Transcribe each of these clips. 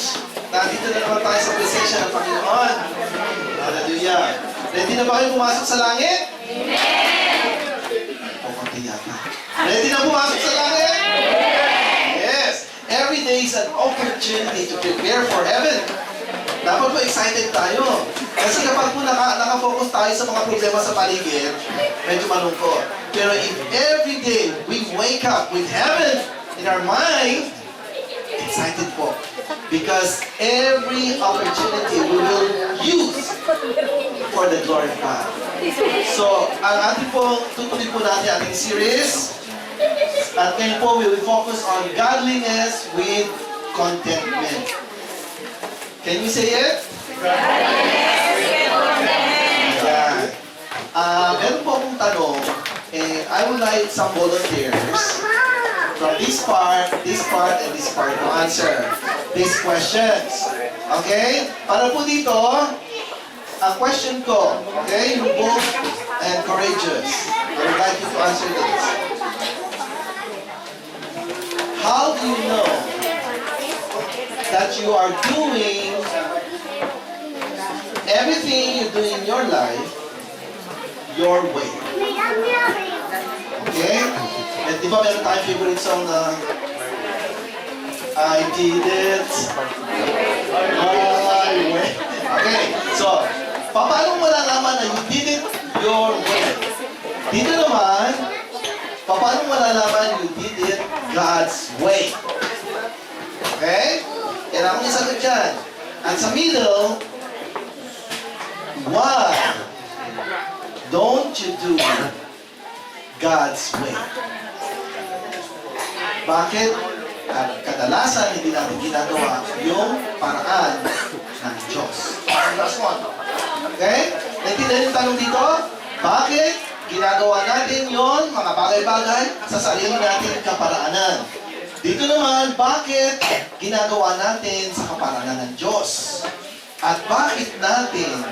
Church. Nandito na naman tayo sa presensya ng Panginoon. Hallelujah. Ready na ba kayo pumasok sa langit? Amen! O, konti yata. Ready na pumasok sa langit? Yes! Every day is an opportunity to prepare for heaven. Dapat po excited tayo. Kasi kapag po nakafocus tayo sa mga problema sa paligid, medyo malungkot. Pero if every day we wake up with heaven in our mind, excited po. Because every opportunity we will use for the glory of God. So, ang ating po, tutuloy po natin ating series. At ngayon po, we will focus on godliness with contentment. Can you say it? Ayan. Meron po akong tanong, and I would like some volunteers from this part, and this part to answer these questions. Okay? Para po dito, ang question ko, okay, you're bold and courageous. I would like you to answer this. How do you know that you are doing everything you do in your life your way? Okay? At di ba meron tayong favorite song na I did it my way. Okay, so paano mo nalaman na you did it your way? Dito naman, paano mo nalaman you did it God's way? Okay? Kailangan mo yung sagot dyan. At sa middle, why don't you do God's way? Bakit? At kadalasan, hindi natin ginagawa yung paraan ng Diyos. Last one. Okay? Naintindihan yung tanong dito? Bakit ginagawa natin yon mga bagay-bagay sa sarili natin kaparaanan? Dito naman, bakit ginagawa natin sa kaparaanan ng Diyos? At bakit natin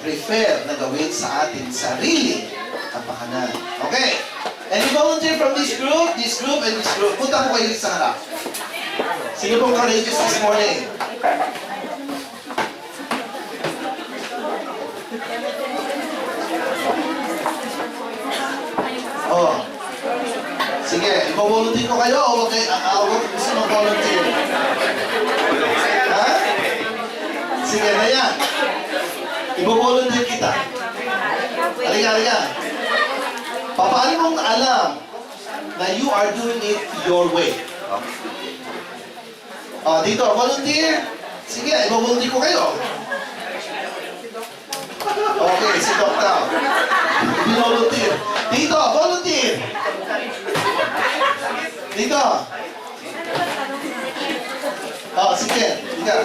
prefer na gawin sa ating sarili kapakanan? Okay. Any volunteer from this group, and this group? Punta po kayo sa harap. Sino pong courageous this morning? Oh. Sige, ipo-volunteer ko kayo o wag gusto mong volunteer? Ha? Sige, na yan. Ipo-volunteer kita. Halika. Paano mong alam na you are doing it your way? Dito, volunteer. Sige, ipo-volunteer ko kayo. Okay, si Doc Tao. Volunteer. Dito, volunteer. Dito. Sige. Dito.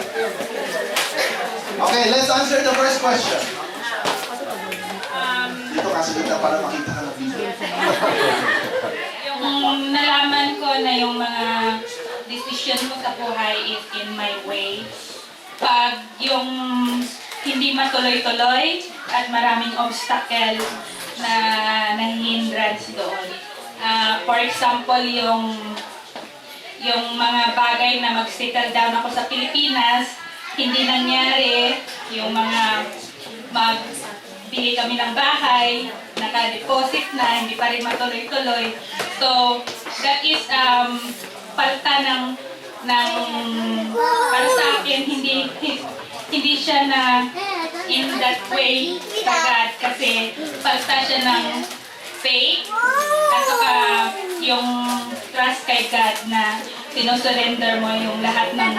Okay, let's answer the first question. Dito kasi kita para makita ka ng video. Yung nalaman ko na yung mga decision ko sa buhay is in my way. Pag yung hindi matuloy-tuloy at maraming obstacle na nahihindrance doon. For example, yung mga bagay na mag-settle down ako sa Pilipinas, hindi nangyari. Yung mga magbili kami ng bahay, naka-deposit na, hindi pa rin matuloy-tuloy. So, that is palta ng para sa akin, hindi siya na in that way sa God kasi palta siya ng faith at saka yung trust kay God na sinusurrender mo yung lahat ng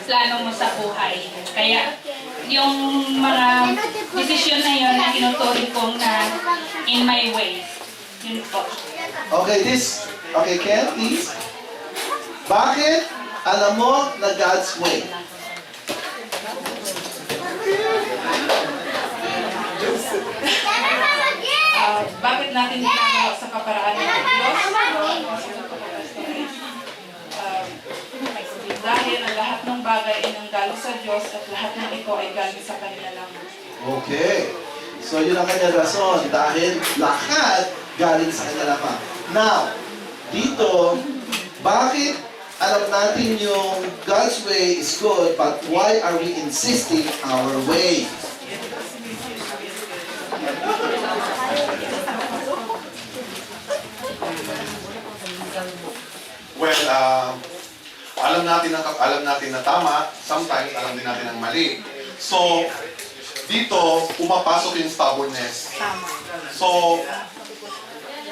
plano mo sa buhay. Kaya yung mga desisyon na yun na tinuturing kong na in my ways. Yun po. Okay, Ken, please. Bakit alam mo na God's way? Bakit natin ginagawa sa kaparaan ng Diyos? Dahil ang lahat ng bagay ay nanggaling sa Diyos at lahat ng ito ay galing sa Kanya lamang. Okay. So, yun ang kanyang rason. Dahil lahat galing sa kanya lamang. Now, dito, bakit alam natin yung God's way is good, but why are we insisting our way? Well, alam natin na tama, sometimes alam din natin ang mali. So, dito, pumapasok yung stubbornness. So,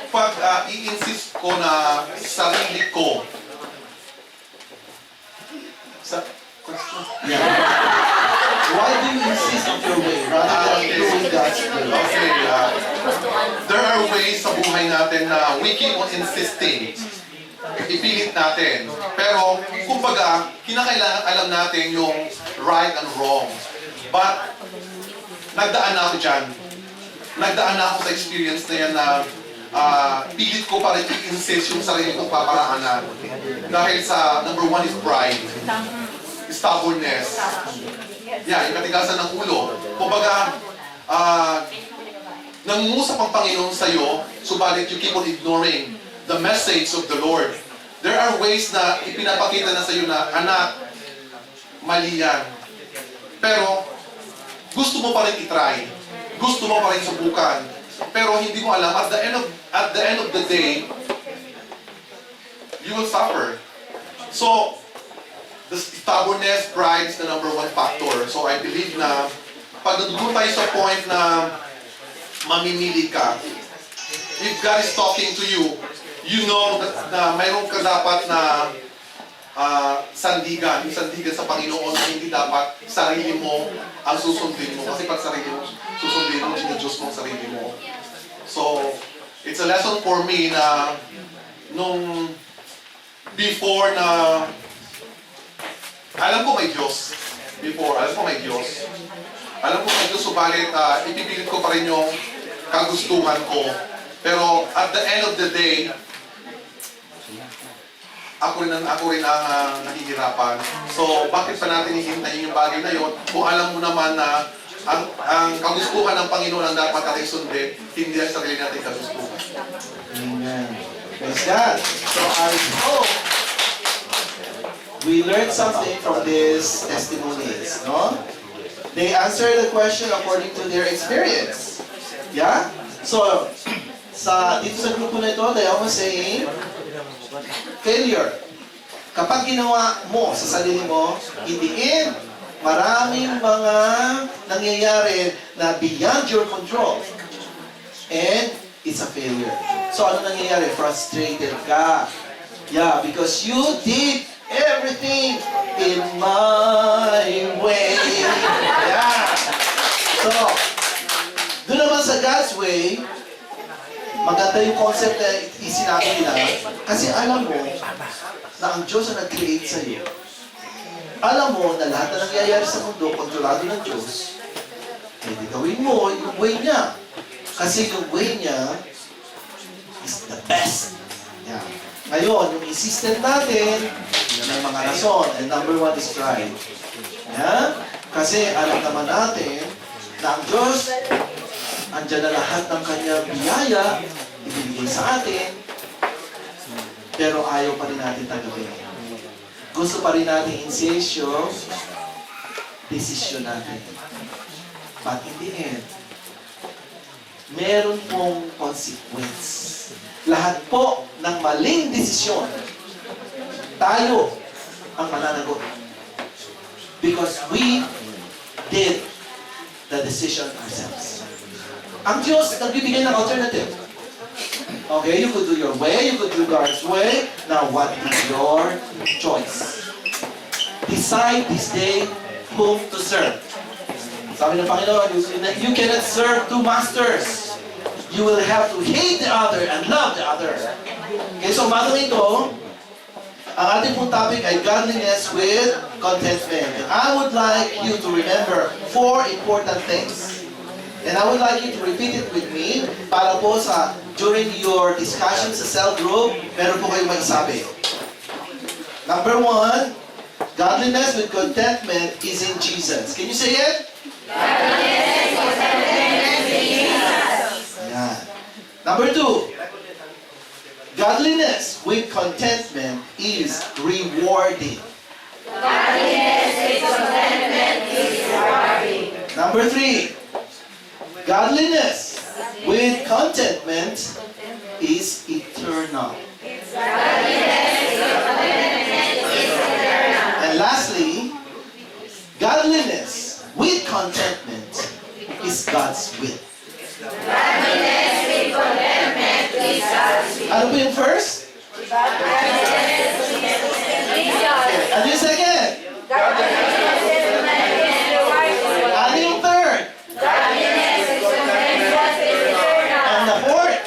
pag i-insist ko na sarili ko, Yeah. Why do you insist on your way rather than doing God's will? okay, there are ways sa buhay natin na we keep on insisting. Ipilit natin. Pero, kumbaga, kinakailangan alam natin yung right and wrong. But, nagdaan na ako dyan. Nagdaan na ako sa experience na yan na pilit ko pa rin i-insist yung sarili kong paparaanan. Dahil sa, number one is pride. Stubbornness. Yeah, yung katigasan ng ulo. Kumbaga, nangungusap ang Panginoon sa'yo, subalit you keep on ignoring the message of the Lord. There are ways na ipinapakita na sa'yo na, anak, mali yan. Pero, gusto mo pa rin itry. Gusto mo pa rin subukan. Pero hindi mo alam, at the end of the day, you will suffer. So, the stubbornness, pride is the number one factor. So I believe na pag nandun tayo sa point na mamimili ka, if God is talking to you, you know na mayroon ka dapat na sandigan. Yung sandigan sa Panginoon na hindi dapat sarili mo ang susundin mo. Kasi pag sarili mo, susundin mo, Diyos mo ang sarili mo. So, it's a lesson for me na nung before na alam ko may Diyos. Alam ko may Diyos. Alam ko may Diyos, subalit ipipilit ko pa rin yung kagustuhan ko. Pero at the end of the day, ako rin ang nahihirapan. So, bakit pa natin hihintayin yung bagay na yun kung alam mo naman na ang kagustuhan ng Panginoon ang dapat natin sundin, hindi ang sarili natin kagustuhan. Amen. Praise God. So I hope we learned something from these testimonies, no? They answered the question according to their experience. Yeah? So, dito sa grupo na ito, they are saying, failure. Kapag ginawa mo sa sarili mo, in the end, maraming mga nangyayari na beyond your control. And it's a failure. So ano nangyayari? Frustrated ka. Yeah, because you did everything in my way. Yeah. So, doon naman sa God's way, maganda yung concept na isinabi nila. Kasi alam mo na ang Diyos ang nag-create sa iyo. Alam mo na lahat na nangyayari sa mundo, kontrolado ng Diyos, hindi gawin mo yung way niya. Kasi yung way niya is the best. Yeah. Ngayon, yung system natin, yun ang mga rason. And number one is pride. Yeah? Kasi alam naman natin na ang Diyos, andyan na lahat ng kanyang biyaya, ibibigay sa atin, pero ayaw pa rin natin tanggapin. Gusto pa rin natin insist yung desisyon natin. But in the end, meron pong consequence. Lahat po ng maling desisyon, tayo ang mananagot. Because we did the decision ourselves. Ang Diyos nagbibigay ng alternative. Okay, you could do your way, you could do God's way. Now, what is your choice? Decide this day whom to serve. Sabi ng Panginoon, you cannot serve two masters. You will have to hate the other and love the other. Okay, so umagang ito, ang ating pong topic ay godliness with contentment. And I would like you to remember 4 important things. And I would like you to repeat it with me para po during your discussion sa cell group, meron po kayong magsabi. Number 1, godliness with contentment is in Jesus. Can you say it? Godliness with contentment is in Jesus. Yeah. Number 2, Godliness with contentment is rewarding. Number 3, godliness with contentment is eternal. And lastly, godliness with contentment is God's will. Ano po yung first? Ano yung second? Ano yung third? And the fourth?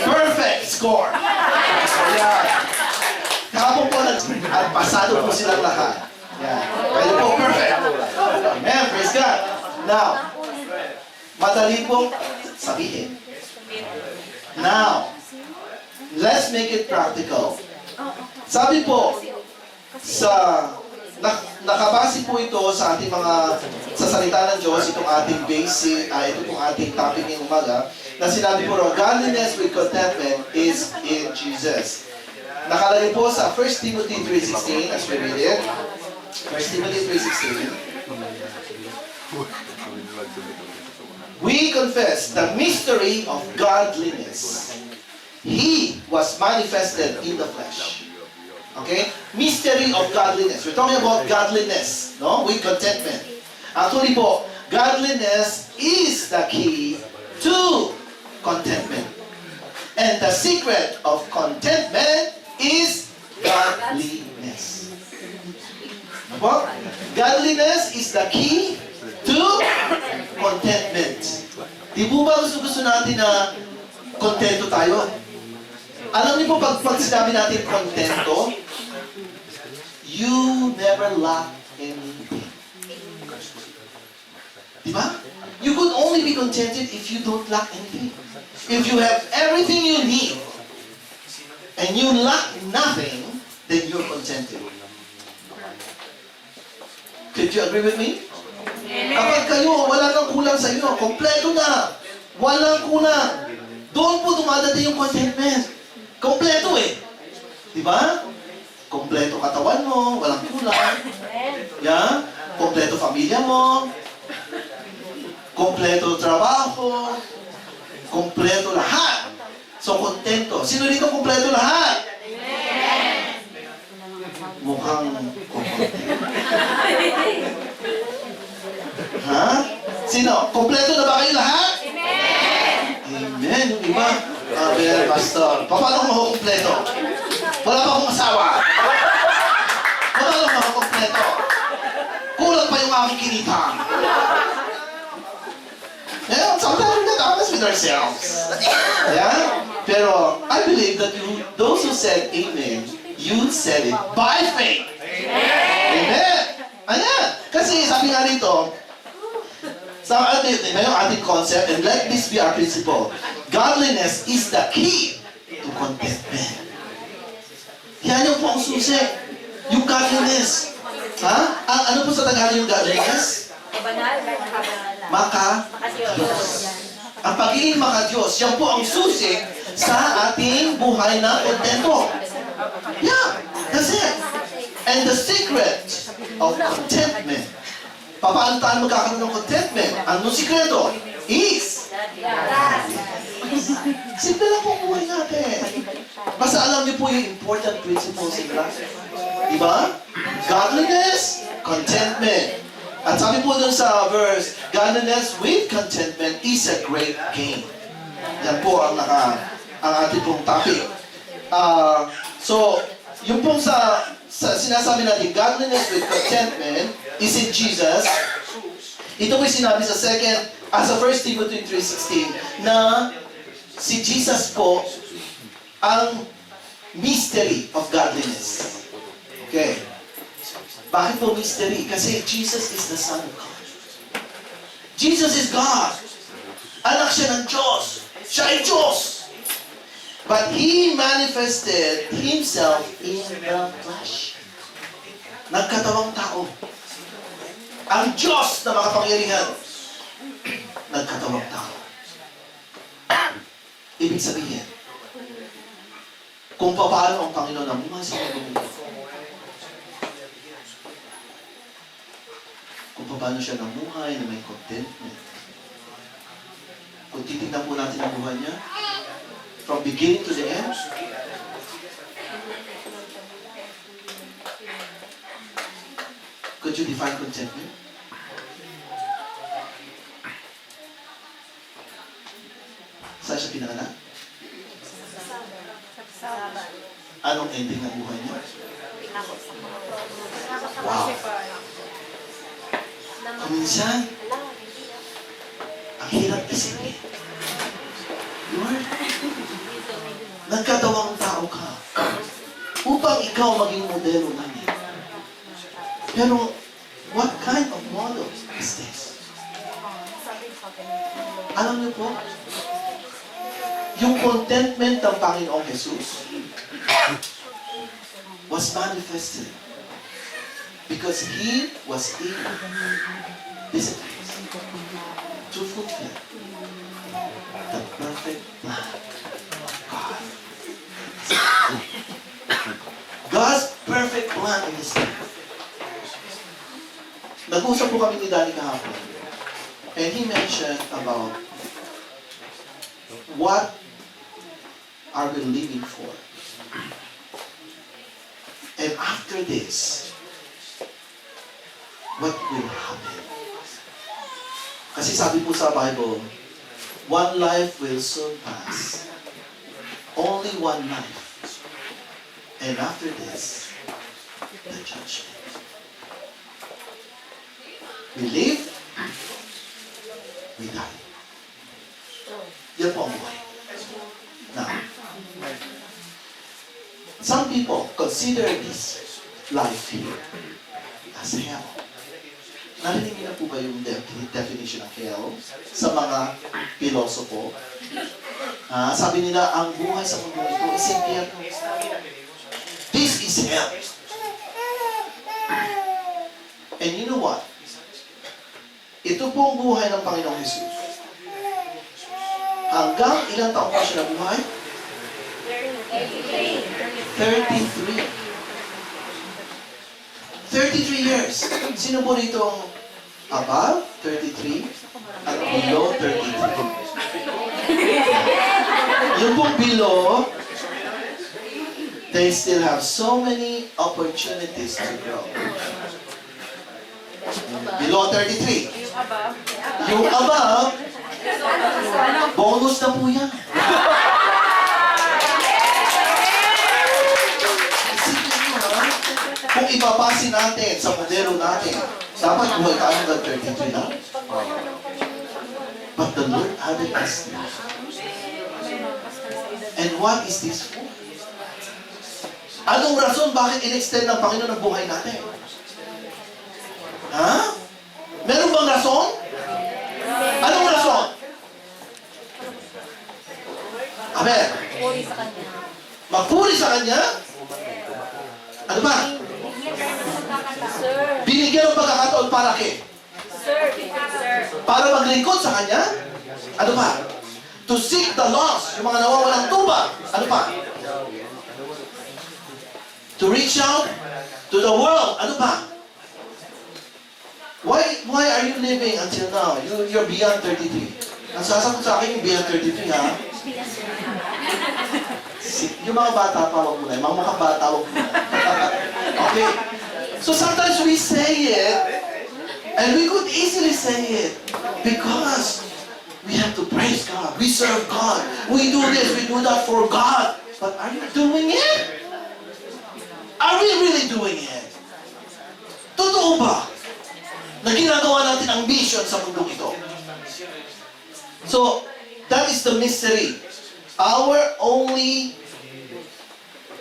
Perfect score. Ayan. Kahapon po at pasado po silang lahat. Yan. Kayo po perfect. Amen. Praise God. Now, madali pong sabihin. Now, let's make it practical. Sabi po, nakabase po ito sa ating sa salita ng Diyos, itong ating basic, ito pong ating topic ngayong umaga, na sinabi po ro, godliness with contentment is in Jesus. Nakalagay po sa 1 Timothy 3:16, as we read it. 1 Timothy 3:16. We confess the mystery of godliness. He was manifested in the flesh. Okay? Mystery of godliness. We're talking about godliness, no? With contentment. Actually po, godliness is the key to contentment. And the secret of contentment is godliness. Ano po? Godliness is the key to contentment. Di po ba gusto natin na kontento tayo? Alam niyo po, pag sinabi natin kontento, you never lack anything. Di ba? You could only be contented if you don't lack anything. If you have everything you need, and you lack nothing, then you're contented. Could you agree with me? Kapag kayo, wala nang kulang sa inyo, kompleto na, walang kulang, doon po dumadating yung contentment. Kompleto eh. Di ba? Kompleto katawan mo, walang kulang. Yeah? Kompleto pamilya mo, kompleto trabaho, kompleto lahat. So, kontento. Sino dito kompleto lahat? Mukhang kompleto. Ha? Sino? Kompleto na ba kayo lahat? Amen. Yung iba, well, pastor, paano kung makukompleto? Wala pa akong asawa. Paano kung makukompleto? Kulang pa yung aking kinitang. Yeah, sometimes we're not honest with ourselves. Yeah? Pero, I believe that those who said amen, you said it by faith. Amen. Ayan. Kasi sabi nga rito, sa yung ating concept, and let this be our principle. Godliness is the key to contentment. Yan yung po ang susi. Yung godliness. Ha? Ano po sa Tagalog yung godliness? Maka-Diyos. Ang pagiging maka-Diyos, yan po ang susi sa ating buhay na kontento. Yeah, that's it. And the secret of contentment, paano tayo magkakaroon ng contentment? Anong sikreto? Is simple lang po ang buhay natin. Basta alam niyo po yung important principles in life. Diba? Godliness, contentment. At sabi po dun sa verse, godliness with contentment is a great gain. Yan po ang ating pong topic. So, yung pong sa sinasabi natin, godliness with contentment is in Jesus. Ito po'y sinabi sa 1 Timothy 3:16 na si Jesus po ang mystery of godliness. Okay. Bakit po mystery? Kasi Jesus is the Son of God. Jesus is God. Anak siya ng Diyos. Siya ay Diyos. But He manifested Himself in the flesh. Nagkatawang tao. Ang Diyos na makapangyarihan. Nagkatawang tao. Ibig sabihin, kung paano ang Panginoon namuhay sa mundo, kung paano siya namuhay na may contentment. Kung titignan po natin ang buhay niya, from beginning to the end, could you define contentment? Saan siya pinanganak? Anong ending ng buhay niya? Wow! Kuminsan, ang hirap isipin. Lord, nagkatawang tao ka upang ikaw maging modelo namin. Pero, what kind of model is this? Alam niyo po, yung contentment ng Panginoong Jesus was manifested because He was able, listen to fulfill the perfect plan of God. God's perfect plan in His life. Nag-usap po kami ni Danny kahapon, and he mentioned about what are we living for. And after this, what will happen? Kasi sabi po sa Bible, one life will soon pass. Only one life. And after this, the judgment. We live, we die. Yan po ang buhay. Now, some people consider this life here as hell. Narinig niyo na po ba yung definition ng hell sa mga pilosopo? Sabi nila, ang buhay sa mundo ito is impyerno. This is hell. And you know what? Ito po ang buhay ng Panginoong Jesus. Hanggang ilang taon pa siya nabuhay? 33. 33 years. Sino po rito ang above 33 at below 33? Yung pong below, they still have so many opportunities to grow. Below 33. Yung above, bonus na po yan. Isipin mo ha, kung ipapasin natin sa modelo natin, dapat buhay tayo hanggang 33 na. But the Lord added us now. And what is this for? Anong rason bakit in-extend ng Panginoon ang buhay natin? Ha? Meron bang rason? Anong rason? Amen. Magpuri sa Kanya? Ano ba? Binigyan ng pagkakataon para kay? Para maglingkod sa Kanya? Ano ba? To seek the lost, yung mga nawawalang tuba. Ano pa? To reach out to the world. Ano pa? Why are you living until now? You're beyond 33. Ang sasagot sa akin yung beyond 33, ha? Yung mga bata pa, wag muna. Yung mga bata, wag muna. Okay? So sometimes we say it, and we could easily say it, because we have to praise God. We serve God. We do this, we do that for God. But are you doing it? Are we really doing it? Totoo ba na ginagawa natin ang mission sa mundong ito? So, that is the mystery. Our only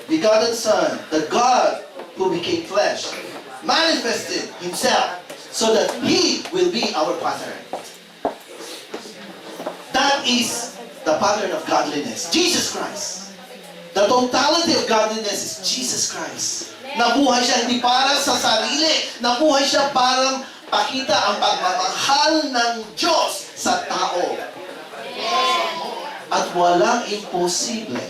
begotten Son, the God who became flesh, manifested Himself so that He will be our pattern. That is the pattern of godliness. Jesus Christ. The totality of godliness is Jesus Christ. Nabuhay siya hindi para sa sarili. Nabuhay siya para pakita ang pagmamahal ng Diyos sa tao. At walang imposible.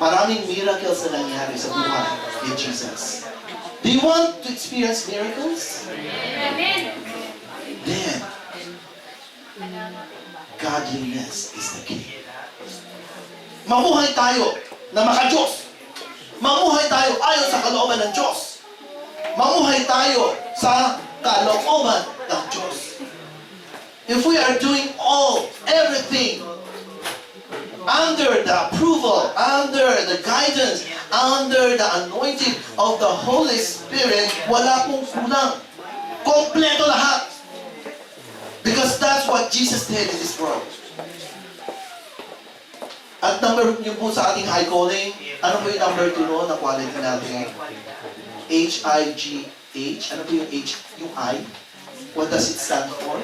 Maraming miracles na nangyari sa buhay ni Jesus. Do you want to experience miracles? Then, godliness is the key. Mamuhay tayo na maka-Diyos. Mamuhay tayo ayon sa kalooban ng Diyos. Mamuhay tayo sa kalooban ng Diyos. If we are doing everything under the approval, under the guidance, under the anointing of the Holy Spirit, wala pong kulang. Kompleto lahat. Because that's what Jesus did in this world. At number yun po sa ating high calling, ano po yung number 2 no, na quality natin? H-I-G-H. Ano po yung H? Yung I? What does it stand for?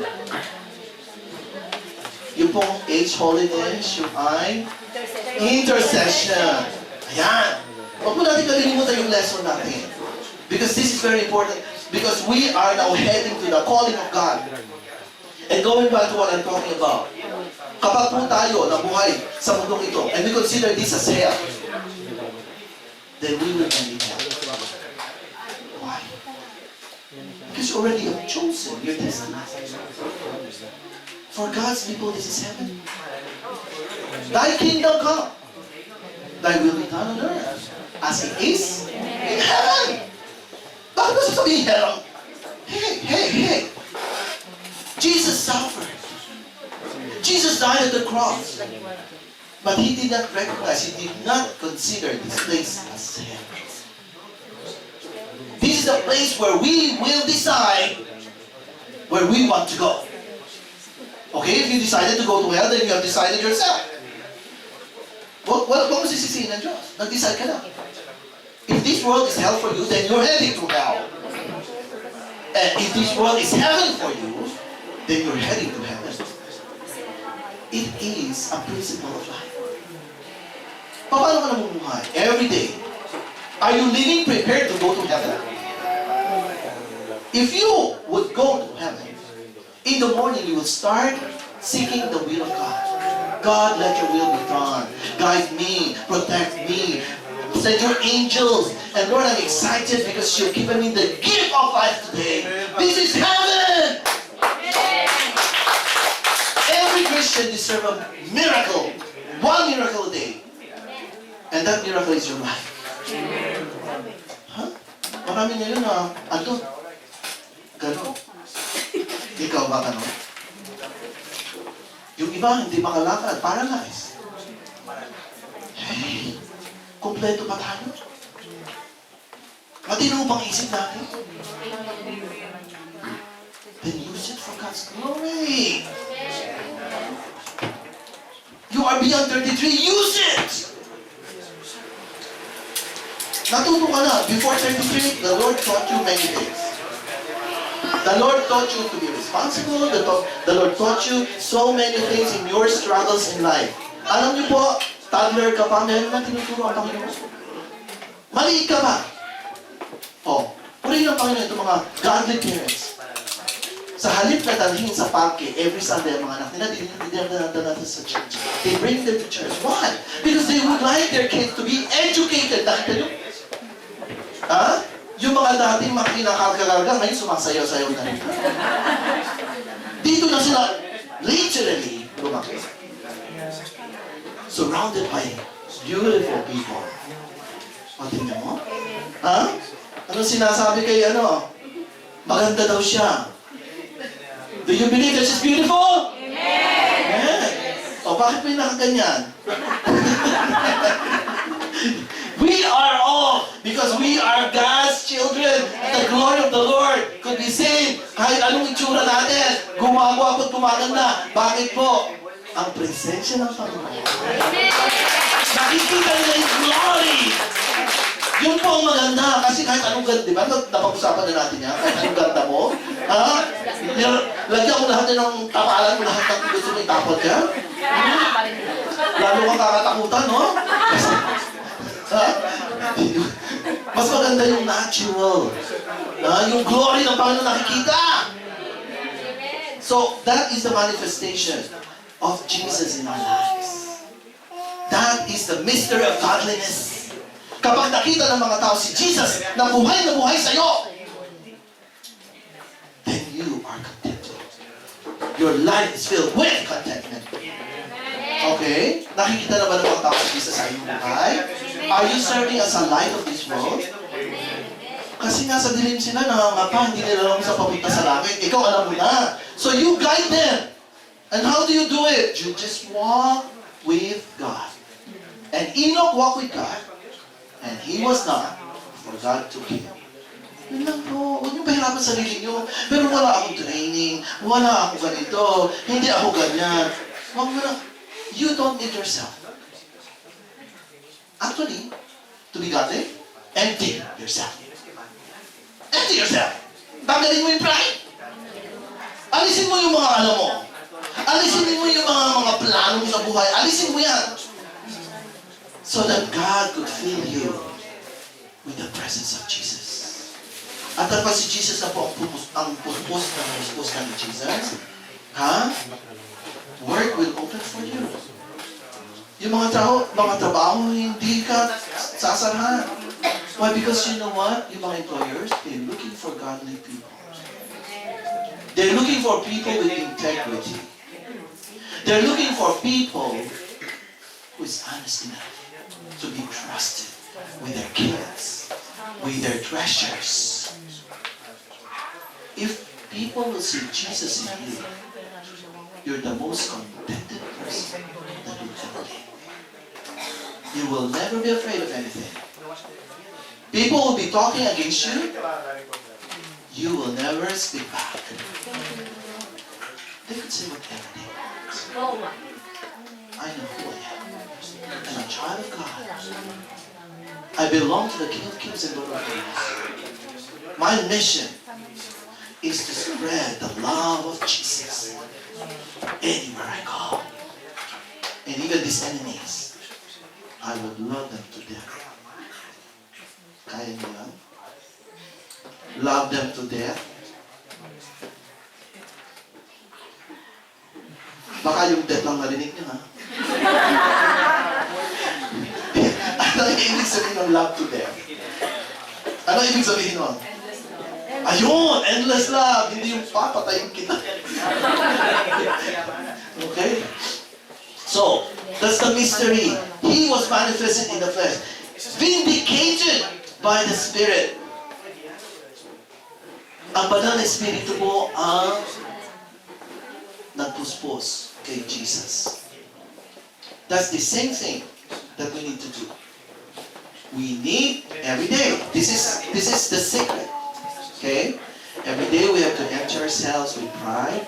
Yung pong H, holiness, yung I, intercession. Ayan. Huwag mo natin kalilimutan yung lesson natin. Because this is very important. Because we are now heading to the calling of God. And going back to what I'm talking about. Kapag po tayo nabuhay sa mundong ito, and we consider this as hell, then we will end in hell. Why? Because you already have chosen your destiny. For God's people, this is heaven. Thy kingdom come. Thy will be done on earth as it is in heaven. Bakit ba sasabihin heaven? Hey. Jesus suffered. Jesus died at the cross. But he did not recognize, he did not consider this place as heaven. This is the place where we will decide where we want to go. Okay, if you decided to go to hell, then you have decided yourself. Huwag mo sisisihin ng Diyos. Nag-decide ka na. If this world is hell for you, then you're heading to hell. And if this world is heaven for you, then you're heading to heaven. It is a principle of life. Paano ka namumuhay? Every day. Are you living prepared to go to heaven? If you would go to heaven, in the morning, you will start seeking the will of God. God, let your will be done. Guide me, protect me. Send your angels. And Lord, I'm excited because you've given me the gift of life today. This is heaven! Every Christian deserves a miracle. One miracle a day. And that miracle is your life. Huh? Marami ngayon na, gano'n. Ikaw ba gano'n? Yung iba, hindi makalakad, paralyzed. Hey, kompleto pa tayo. Matino pang isip natin. Then use it for God's glory. You are beyond 33, use it! Natuto ka na, before 33, the Lord taught you many things. The Lord taught you to be responsible. The Lord taught you so many things in your struggles in life. Alam niyo po, toddler ka pa, meron na tinuturo ang Panginoon. Maliit ka ba? Purihin ang Panginoon itong mga godly parents. Sa halip na dalhin sa parke, every Sunday, ang mga anak nila, dinadala natin sa church. They bring them to church. Why? Because they would like their kids to be educated. Nakita niyo? Yung mga dating mga kinakarga-karga, ngayon sumasayaw-sayaw na rin. Dito na sila, literally, lumaki. Surrounded by beautiful people. Tingnan mo? Anong sinasabi kay maganda daw siya. Do you believe that she's beautiful? Yes! Bakit may nakaganyan? We are all, because we are God's children, the glory of the Lord could be seen. Kahit anong itsura natin, gumagawa at tumaganda. Bakit po? Ang presensya ng Panginoon. Nakikita nila yung glory. Yun po ang maganda. Kasi kahit anong ganda, di ba? Napag-usapan na natin yan. Kahit anong ganda mo. Lagyan mo lahat ng tapalan mo lahat ng gusto mo itapon ka. Lalo kang kakatakutan, no? Mas maganda yung natural. Yung glory ng Panginoon nakikita. So, that is the manifestation of Jesus in our lives. That is the mystery of godliness. Kapag nakita ng mga tao si Jesus na buhay sa'yo, then you are contented. Your life is filled with contentment. Okay? Nakikita na ba ng mga tao si Jesus sa iyong buhay? Are you serving as a light of this world? Kasi nga sa dilim sila, nangangapa, hindi nila alam sa papunta sa langit. Ikaw alam mo na. So you guide them. And how do you do it? You just walk with God. And Enoch walked with God. And he was not, for God took him. Yun lang po. Huwag niyo pahirapan sarili niyo. Pero wala akong training. Wala ako ganito. Hindi ako ganyan. Huwag mo na. You don't need yourself. Actually, to be godly, empty yourself. Empty yourself. Tanggalin mo yung pride. Alisin mo yung mga alam mo. Alisin mo yung mga plano mo sa buhay. Alisin mo yan. So that God could fill you with the presence of Jesus. At pag si Jesus na po ang puspos ng Jesus, ha? Work will open for you. Yung mga trabaho, hindi ka sasarahan. Why? Because you know what? Yung mga employers, they're looking for godly people. They're looking for people with integrity. They're looking for people who is honest enough to be trusted with their kids, with their treasures. If people will see Jesus in you, you're the most contented person that will ever be. You will never be afraid of anything. People will be talking against you. You will never speak back. They could say whatever they want. I know who I am. I'm a child of God. I belong to the King of Kings and Lord of Lords. My mission is to spread the love of Jesus anywhere I go. And even these enemies, I would love them to death. Kaya niyo yan? Love them to death. Baka yung death lang narinig niyo, ha? Ano yung ibig sabihin ng love to death? Ano yung ibig sabihin nun? Ayun! Endless love! Hindi yung papatayin kita. Okay? So, that's the mystery. He was manifested in the flesh. Vindicated by the Spirit. Ang banal na Espiritu po ang nagpuspos kay Jesus. That's the same thing that we need to do. We need every day. This is the secret. Okay? Every day we have to empty ourselves with pride.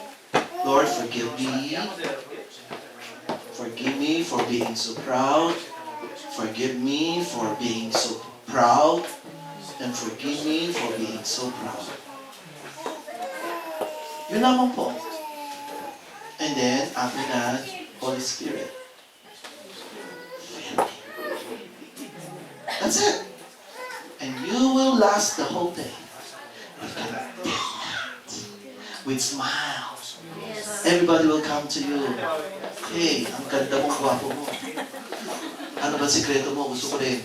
Lord, forgive me. Forgive me for being so proud. Forgive me for being so proud. And forgive me for being so proud. Yun lamang po. And then, after that, Holy Spirit. Fill me. That's it. And you will last the whole day. With contentment. With smiles. Everybody will come to you. Hey, ang ganda mo, gwapo mo. Ano ba sikreto mo? Gusto ko rin.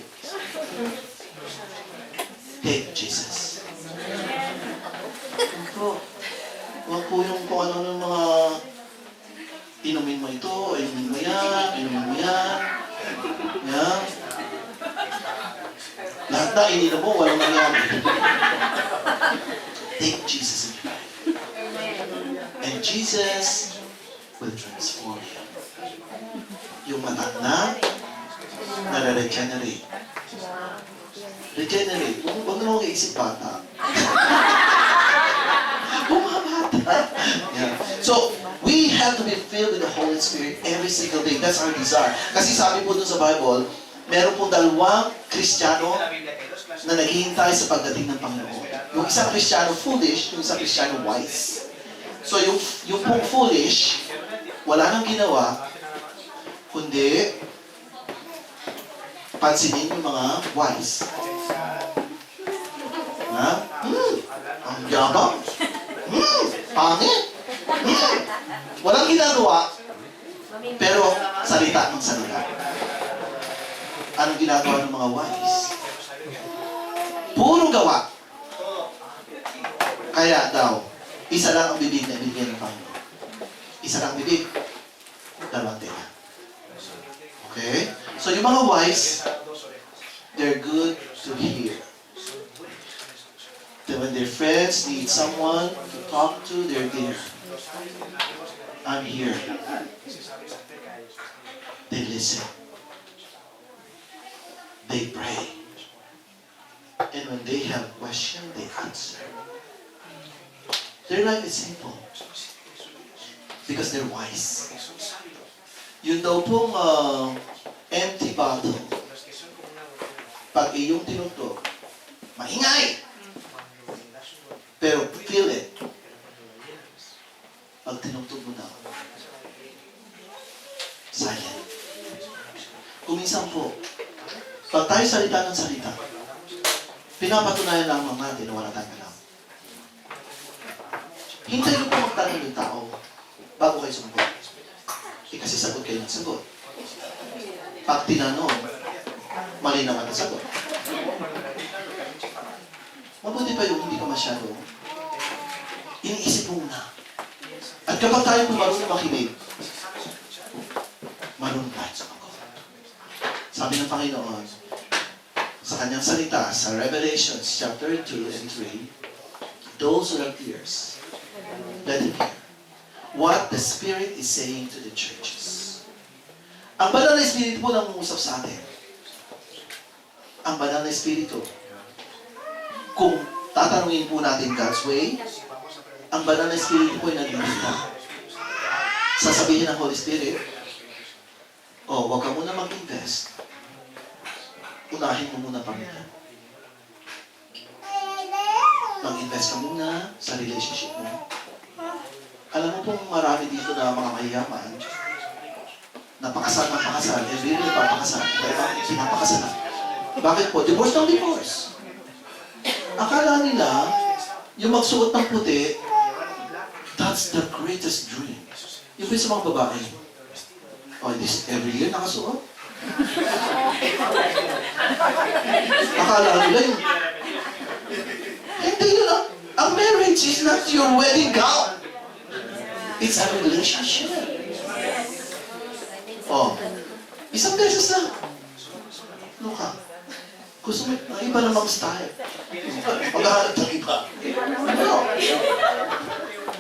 Hey, Jesus. Huwag po yung kung ano ng mga inumin mo ito, inumin mo yan, inumin mo yan. Yan. Lahat na ininom mo, walang nangyari. Take Jesus in your life. And Jesus will transform you. Yung mata na, nare-regenerate. Regenerate. Huwag na mong iisip bata. Yeah. So, we have to be filled with the Holy Spirit every single day. That's our desire. Kasi sabi po dun sa Bible, meron pong dalawang Kristiyano na naghihintay sa pagdating ng Panginoon. Yung isang Kristiyano foolish, yung isang Kristiyano wise. So, yung pong foolish, wala nang ginawa, kundi pansinin yung mga wise. Ha? Ang yabang. Pangit. Walang ginagawa, pero salita ng salita. Anong ginagawa ng mga wise? Puro gawa. Kaya daw, isa lang ang bibig na ibigay ng Panginoon. Isa lang ang bibig. Dalawang tenga. Okay? So yung mga wise, they're good to hear. Then when their friends need someone to talk to, they're there. I'm here. They listen. They pray. And when they have questions, they answer. Their life is simple. Because they're wise. Yun daw pong empty bottle. Pag iyong tinutog, maingay! Pero feel it. Pag tinutog mo na, silent. Kung minsan po, pag tayo salita ng salita, pinapatunayan lang natin na wala tayong alam. Hintay nyo po magtanong yung tao bago kayo sumagot. Kasi sagot kayo ng sagot. Pag tinanong, mali naman ang sagot. Mabuti pa yung hindi ka masyado iniisip mo muna. At kapag tayo po marunong makinig, marunong tayo sumagot. Sabi ng Panginoon, sa kanyang salita, sa Revelations chapter 2 and 3, those who have ears, let them hear what the Spirit is saying to the churches. Ang banal na Espiritu po nangungusap sa atin. Ang banal na Espiritu, kung tatanungin po natin God's way, ang banal na Espiritu po ay nagdidita. Sasabihin ng Holy Spirit, huwag ka muna mag-invest. Unahin mo muna pamilya. Mag-invest ka muna sa relationship mo. Alam mo pong marami dito na mga mayayaman, napakasal, every day papakasal, iba-ibang pinapakasal na. Bakit po? Divorce ng divorce. Akala nila, yung magsuot ng puti, that's the greatest dream. Yung sa mga babae, this every year nakasuot. Akala nila yung, hindi yun lang. Ang marriage is not your wedding gown. It's a relationship. Isang beses lang. Luka, gusto mo, ang iba namang style. Maghahanap ng iba. No.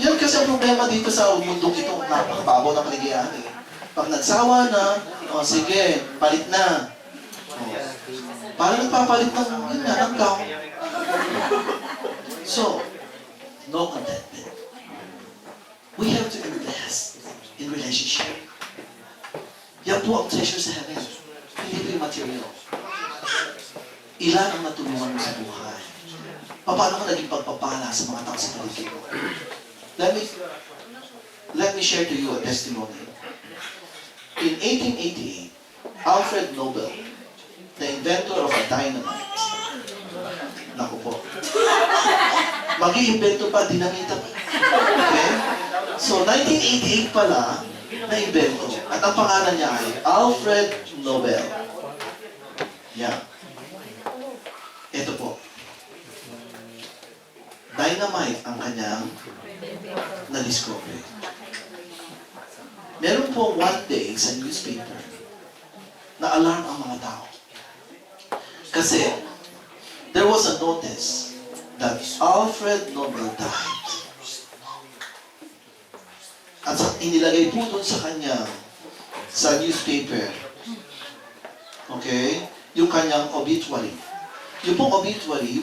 Yan kasi ang problema dito sa mundong ito, napakababaw ng kaligayahan eh. Pag nagsawa na, sige, palit na. Parang nagpapalit ng gown. So, no contentment. We have to invest in relationship. Yan po ang treasure sa heaven. Hindi po yung material. Ilan ang natulungan mo sa buhay? Paano ka naging pagpapala sa mga tao sa paligid mo? Let me share to you a testimony. In 1888, Alfred Nobel, the inventor of a dynamite, naku po, mag-iimbento pa, dinamita pa. Okay? So, 1988 pala, na-invento. At ang pangalan niya ay Alfred Nobel. Yan. Ito po. Dynamite ang kanyang na-discover. Meron po one day sa newspaper na alarm ang mga tao. Kasi there was a notice that Alfred Nobel died. At inilagay po doon sa kanya, sa newspaper, okay, yung kanyang obituary. Yung pong obituary,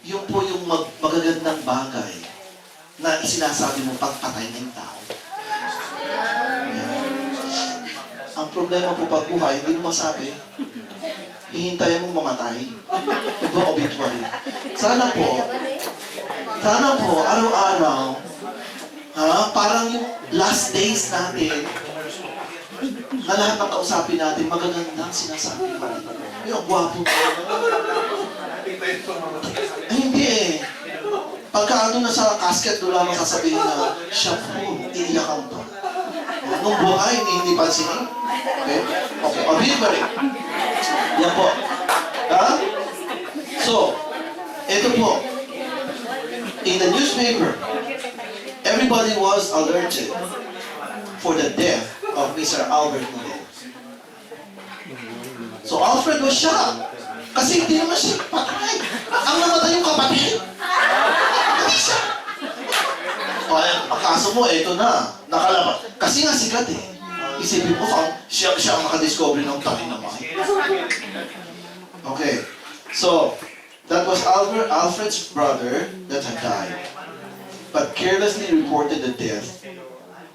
yung magagandang bagay na isinasabi mo pagpatay ng tao. Yan. Ang problema po pag buhay, hindi mo masabi, hihintayin mo mamatay. Ito ang obituary. Sana po, araw-araw, parang yung last days natin, na lahat ng kausapin natin, magagandang sinasabi natin. Yung gwapo ko. Hindi eh. Pagka na sa casket, doon lamang sasabihin na, siya po, iiyakan to. Nung buhay, hindi pansinin. Okay? Okay. Obituary. Yan po. Ha? So, ito po. In the newspaper, everybody was alerted for the death of Mr. Albert Nobel. So Alfred was shocked. Kasi hindi naman siya patay. Ang namatay yung kapatid. Hindi siya. O, kaso mo, ito na. Nakalabas. Kasi nga sikat eh. Isipin mo, siya ang makadiscover ng dynamite. Okay. So, that was Alfred's brother that had died, but carelessly reported the death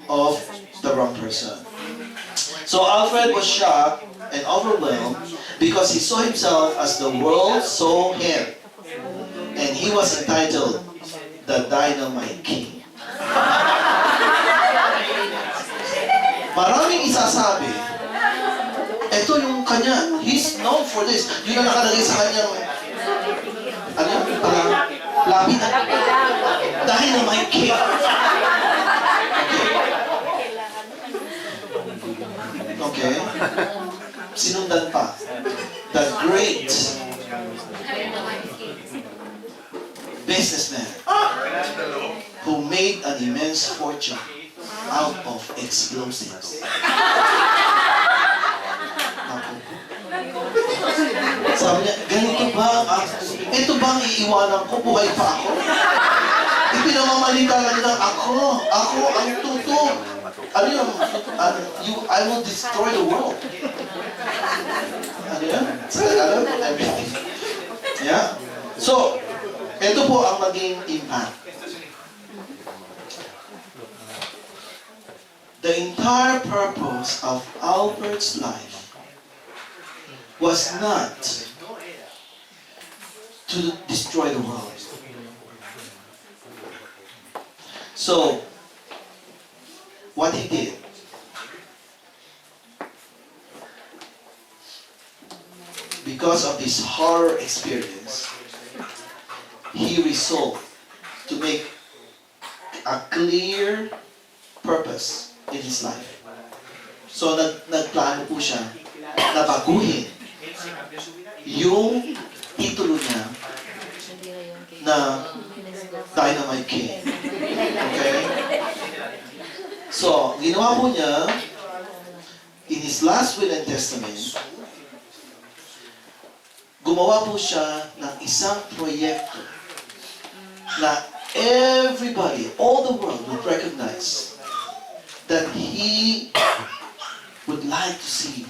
of the wrong person. So Alfred was shocked and overwhelmed because he saw himself as the world saw him, and he was entitled the Dynamite King. Maraming isasabi, ito yung kanya, he's known for this. Yun ang nakalagay sa kanyang, ano yun, parang lapid na. Dynamite King. Okay. Sinundan pa. The great businessman who made an immense fortune out of explosives. Sabi niya, ganito ba ang ito ba ang iiwanan ko? Buhay pa ako? Ipinamamalita lang nila, ako ang tutok. Ano yun? I will destroy the world. Ano yun? Everything. Yeah? So, ito po ang maging impact. The entire purpose of Albert's life was not to destroy the world. So, what he did, because of this horror experience, he resolved to make a clear purpose in his life. So, nagplano po siya na baguhin yung titulo niya na Dynamite King. Okay? So, ginawa po niya, in his last will and testament, gumawa po siya ng isang proyekto na everybody, all the world would recognize that he would like to see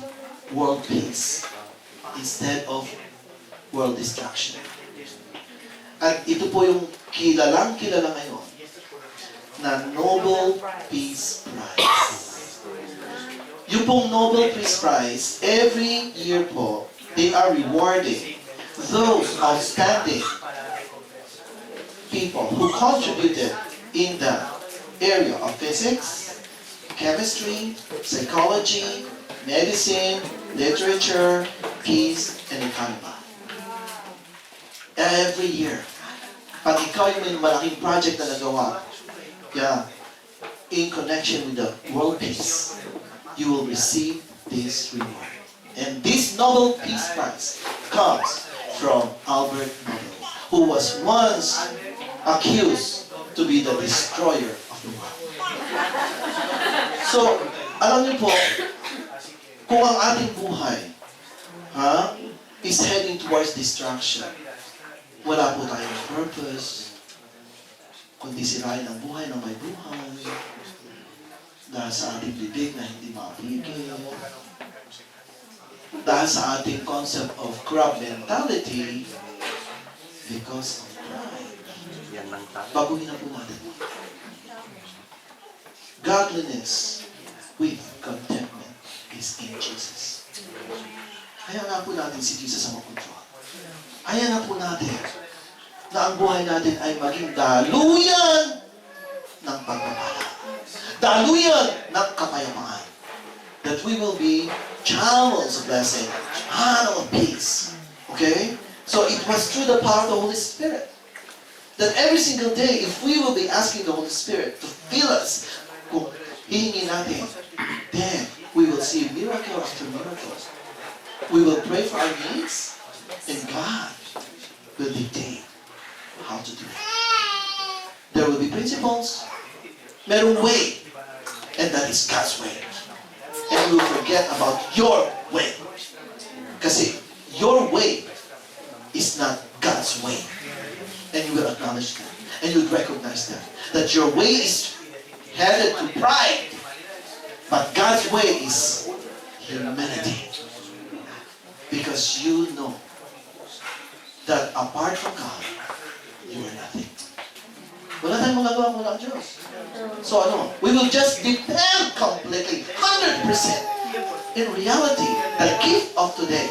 world peace instead of world destruction. At ito po yung kilalang-kilala ngayon na Nobel Peace Prize. Yung pong Nobel Peace Prize, every year po, they are rewarding those outstanding people who contributed in the area of physics, chemistry, psychology, medicine, literature, peace, and economy. Every year. Pag ikaw yung may malaking project na nagawa, in connection with the world peace, you will receive this reward. And this Nobel Peace Prize comes from Albert Nobel, who was once accused to be the destroyer of the world. So, alam niyo po, kung ang ating buhay is heading towards destruction, wala po tayong purpose, kundi sirain ang buhay ng may buhay, dahil sa ating bibig na hindi mapigil, dahil sa ating concept of crab mentality, because of pride. Baguhin na po natin. Godliness with contentment is in Jesus. Kaya nga po natin si Jesus ang makontrol. Kaya nga po natin na ang buhay natin ay maging daluyan ng pagpapala. Daluyan ng kapayapaan. That we will be channels of blessing, channel of peace. Okay? So it was through the power of the Holy Spirit that every single day, if we will be asking the Holy Spirit to fill us, kung hihingi natin, then we will see miracle after miracle. We will pray for our needs, and God will dictate how to do it. There will be principles, merong way, and that is God's way. And we will forget about your way. Kasi your way is not God's way. And you will acknowledge that. And you will recognize that. That your way is headed to pride. But God's way is humility. Because you know that apart from God, you are nothing. Wala tayong magagawa kung wala ang Diyos. So we will just depend completely, 100%. In reality, the gift of today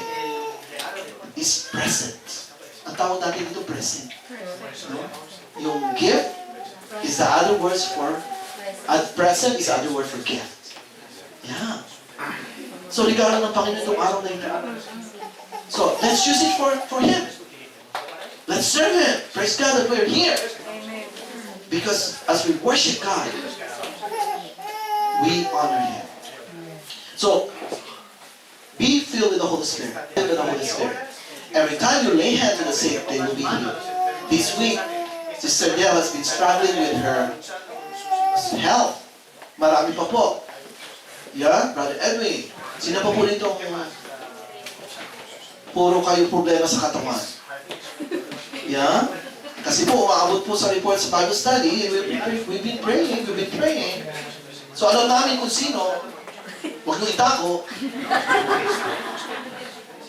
is present. Ang tawag natin dito, present. No? Yung gift is the other words for, present is the other word for gift. Yeah. So, regalo ng Panginoon itong araw na ito. So, let's use it for Him. Let's serve Him. Praise God that we're here. Because as we worship God, we honor Him. So, be filled with the Holy Spirit. Filled with the Holy Spirit. Every time you lay hands on the sick, they will be healed. This week, Sister Dale has been struggling with her health. Marami pa po. Yeah, Brother Edwin. Sino pa po nitong puro kayo problema sa katawan? Yeah? Kasi po, umaabot po sa report sa Bible study, we've been praying. So alam namin kung sino, huwag nyo itako.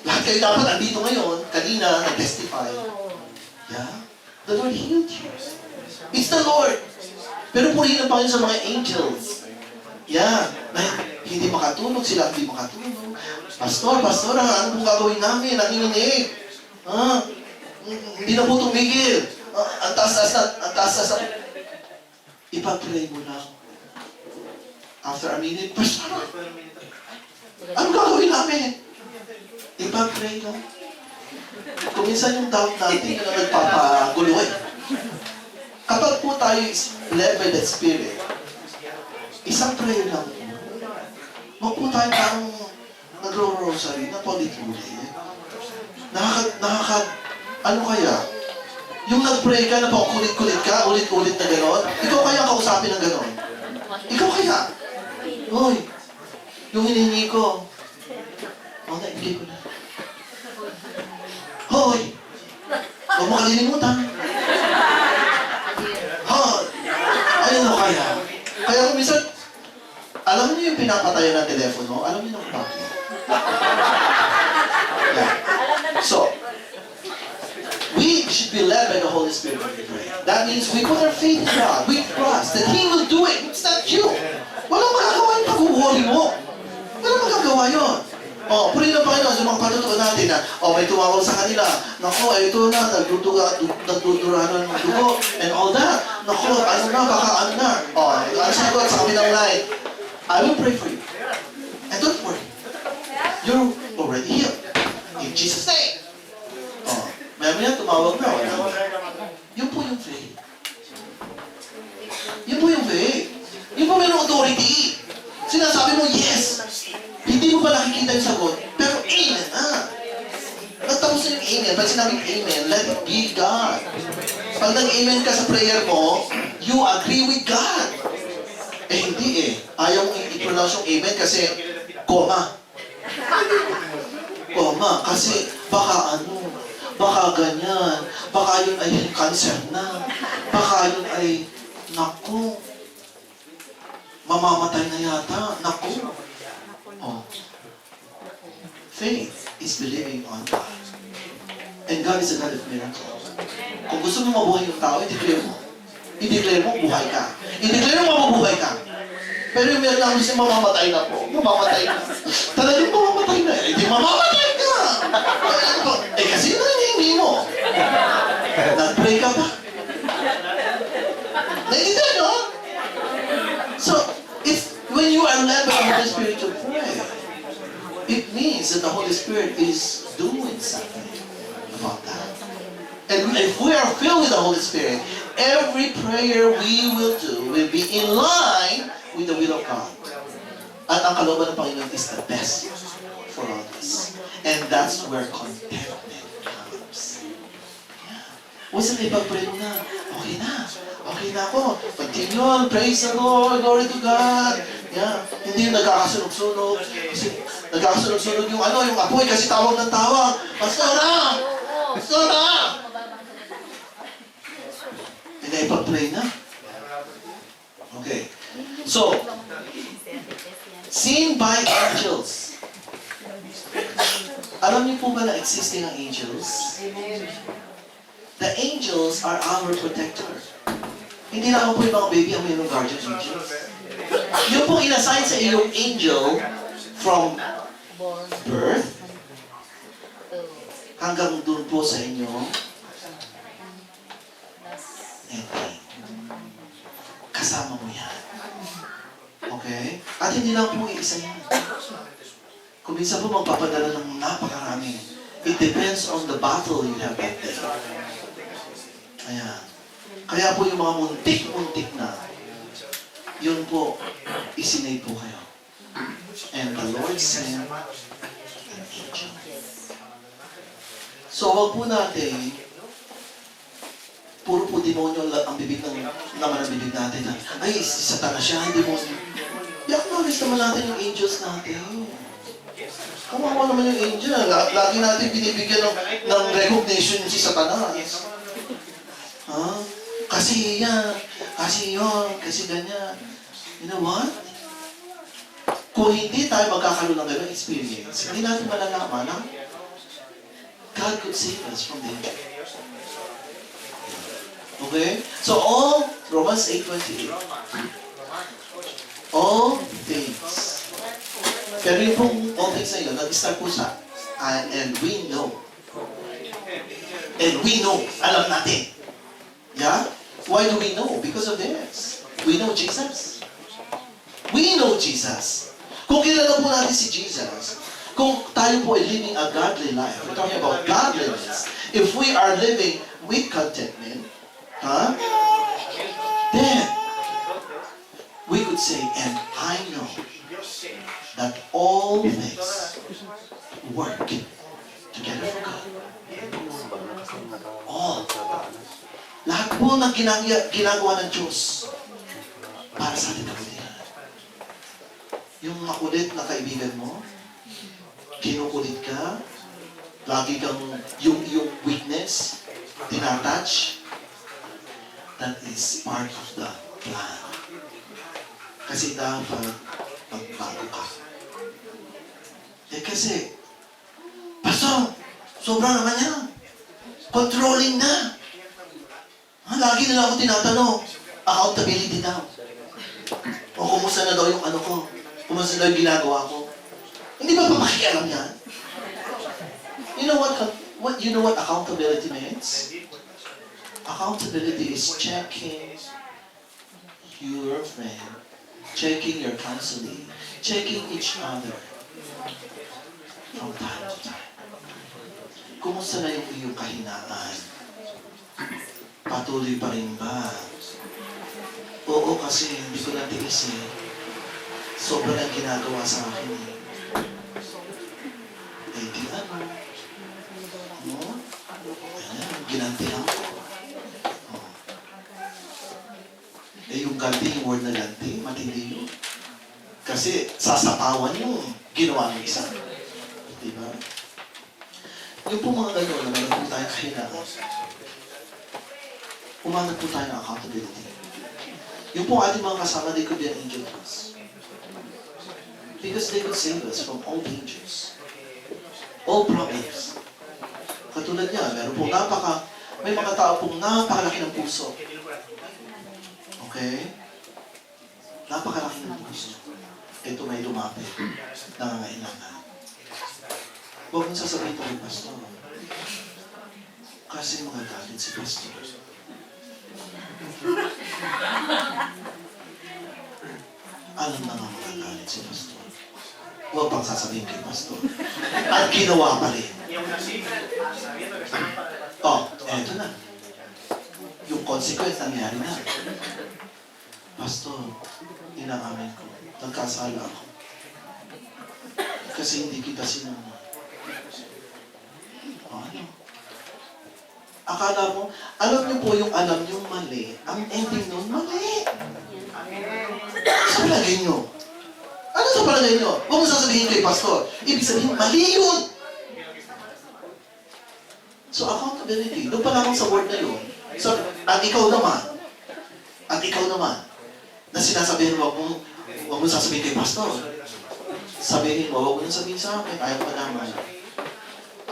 Lahat kayo dapat andito ngayon, kanina, nag-testify. Yeah? The Lord healed you. It's the Lord. Pero purihin ang Panginoon sa mga angels. Yeah. Na hindi makatulog, sila hindi makatulog. Pastor, ano pong gagawin namin? Nanginginig. Hindi na po tumigil. Ang taas na. Ipag-pray mo lang. After a minute, Pastor, ano gagawin namin? Ipag-pray lang. Kung minsan yung doubt natin na nagpapagulo eh. Kapag po tayo is led by the Spirit, isang prayer lang po. Huwag po tayo parang nagro-rosary na paulit-ulit. Ano kaya? Yung nag-pray ka na kulit-kulit ka, ulit-ulit na gano'n, ikaw kaya ang kausapin ng gano'n? Ikaw kaya? Hoy, yung hinihingi ko, naibigay ko na. Hoy, huwag mo kalilimutan. Hoy, ayun o kaya. Kaya kung minsan, alam niyo yung pinapatayan ng telepono, alam niyo na bakit. Yeah. So, we should be led by the Holy Spirit when we pray. That means we put our faith in God. We trust that He will do it. It's not you. Walang magagawa yung pag-worry mo. Walang magagawa yun. Puri ng Panginoon yung mga patutuan natin na, may tumawag sa kanila. Naku, ito na, nagdudurahan ng dugo, and all that. Naku, baka ano na. Ano sagot sa kabilang line? I will pray for you. And don't worry. You're already healed. In Jesus' name. Maya-maya tumawag na. Yun po yung faith. Yun po yung faith. Yun po mayroong authority. Sinasabi mo, yes. Hindi mo pa nakikita yung sagot, pero amen na. Nagtapos na yung amen. Pag sinabing amen, let it be God. Pag nag-amen ka sa prayer mo, you agree with God. Hindi eh. Ayaw mong i-pronounce yung amen kasi koma. Kasi baka ganyan, baka yun ay cancer na, baka yun ay, naku, mamamatay na yata, naku. Faith is believing on God. And God is a God of miracles. Kung gusto mo mabuhay yung tao, i-declare mo. I-declare mo, buhay ka. I-declare mo, mabubuhay ka. Pero yung meron lang gusto mamamatay na po. Mamamatay na. Talagang mamamatay na. Hindi mamamatay ka! Kasi yun ang hinihingi mo. Nag-pray ka ba? Naintindihan nyo? So, when you are led by the Holy Spirit to pray, it means that the Holy Spirit is doing something about that. And if we are filled with the Holy Spirit, every prayer we will do will be in line with the will of God. At ang kalooban ng Panginoon is the best for all of us. And that's where contentment comes. Yeah. Huwag sa ipag-pray mo na, okay na ako. Continue on, praise the Lord, glory to God. Yeah. Hindi yung nagkakasunog-sunog. Kasi nagkakasunog-sunog yung yung apoy kasi tawag ng tawag. Pastora! Pastora! Hindi ipag-pray na. Okay. So, seen by angels. Alam niyo po ba na existing ang angels? The angels are our protector. Hindi lang po yung mga baby ang mayroong guardian angels. Yung pong inassign sa iyong angel from birth hanggang dun po sa inyong ending. Kasama mo yan. Okay? At hindi lang po iisa yan. Kung minsan po magpapadala ng napakarami. It depends on the battle you have that day. Ayan. Kaya po yung mga muntik-muntik na, yun po, isinay po kayo. And the Lord sent an angel. So, wag po natin, puro po demonyo ang bibig naman ang bibig natin na, ay, si Satanas siya, demonyo. I-acknowledge naman natin yung angels natin. Kawawa naman yung angel. Lagi natin binibigyan ng recognition si Satanas. Ha? Kasi yan, kasi yun, kasi ganyan. You know what? Kung hindi tayo magkakaroon ng ganung experience, hindi natin malalaman na God could save us from danger. Okay? So all, Romans 8:28. All things. Pero yung pong all things na yun, nag-start po sa, and we know. And we know, alam natin. Yeah? Why do we know? Because of this. We know Jesus. We know Jesus. Kung kilala po natin si Jesus, kung tayo po ay living a godly life, we're talking about godliness, if we are living with contentment, then we could say, and I know that all things work together for good. All. Lahat po ng ginagawa ng Diyos para sa ating kabutihan. Yung makulit na kaibigan mo, kinukulit ka, lagi kang yung weakness, tinatouch, that is part of the plan. Kasi dapat magbago ka. Kasi, Pastor, sobra naman yan. Controlling na. Lagi nila ako tinatanong, accountability daw. O kumusta na daw yung ano ko? Kumusta daw yung ginagawa ko? Hindi ba makikialam yan? You know what accountability means? Accountability is checking your friend, checking your counseling, checking each other from time to time. Kumusta na yung iyong kahinaan? Patuloy pa rin ba? Oo, kasi hindi ko natiis eh. Sobrang ang ginagawa sa akin eh. Eh, di ano? No? Ayan, ginantihan ko. Oh. Eh, yung ganti, yung word na ganti, matindi yun. Kasi sasapawan yung ginawa ng isa. Diba? Yung po mga gano'n na meron po tayong kahinaan. Umanap po tayo ng accountability. Yung po ating mga kasama, they could be an angel to us. Because they could save us from all dangers. All problems. Katulad niya, meron po may mga tao pong napakalaki ng puso. Okay? Napakalaki ng puso. Ito may lumapit. Nangangailangan. Huwag mong sasabihin ito kay Pastor. Kasi magagalit si Pastor. Alam na nga magagalit si Pastor. Huwag pang sasabihin kay Pastor. At ginawa pa rin. Eto na. Yung consequence nangyari na. Pastor, inaamin ko. Nagkasala ako. kasi hindi kita sinunod. Ano? Akala mo, alam niyo po yung alam niyo mali, ang ending nun mali. Sa palagay niyo? Ano sa palagay niyo? Huwag mo sasabihin kay pastor. Ibig sabihin, mali yun. So, accountability. Doon pa lang sa word na yun. So, at ikaw naman, na sinasabihin mo, huwag mo sasabihin kay pastor. Sabihin mo, huwag mo nang sabihin sa akin, ayaw pa naman.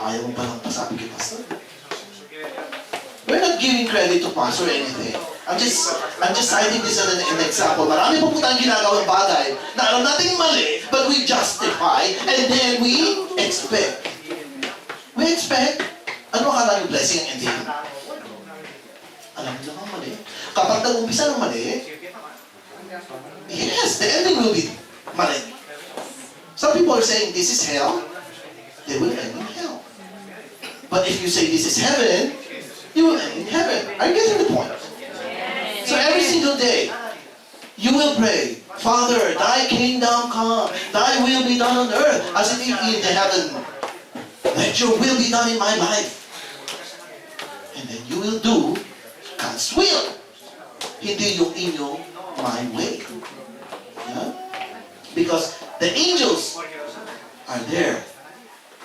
Ayaw mo pa lang pasabi kay pastor. We're not giving credit to pastor or anything. I'm just citing this as an example. Marami po tayong ginagawang bagay na alam natin mali, but we justify, and then we expect. We expect, ano akala yung blessing ang ending? Alam mo naman mali. Kapag nag-umpisa ng mali, yes, the ending will be mali. Some people are saying this is hell, they will end in hell. But if you say this is heaven, you will end in heaven. Are you getting the point? So every single day, you will pray, Father, thy kingdom come, thy will be done on earth as it is in the heaven. Let your will be done in my life. And then you will do God's will. Hindi yung inyong my way. Yeah? Because the angels are there.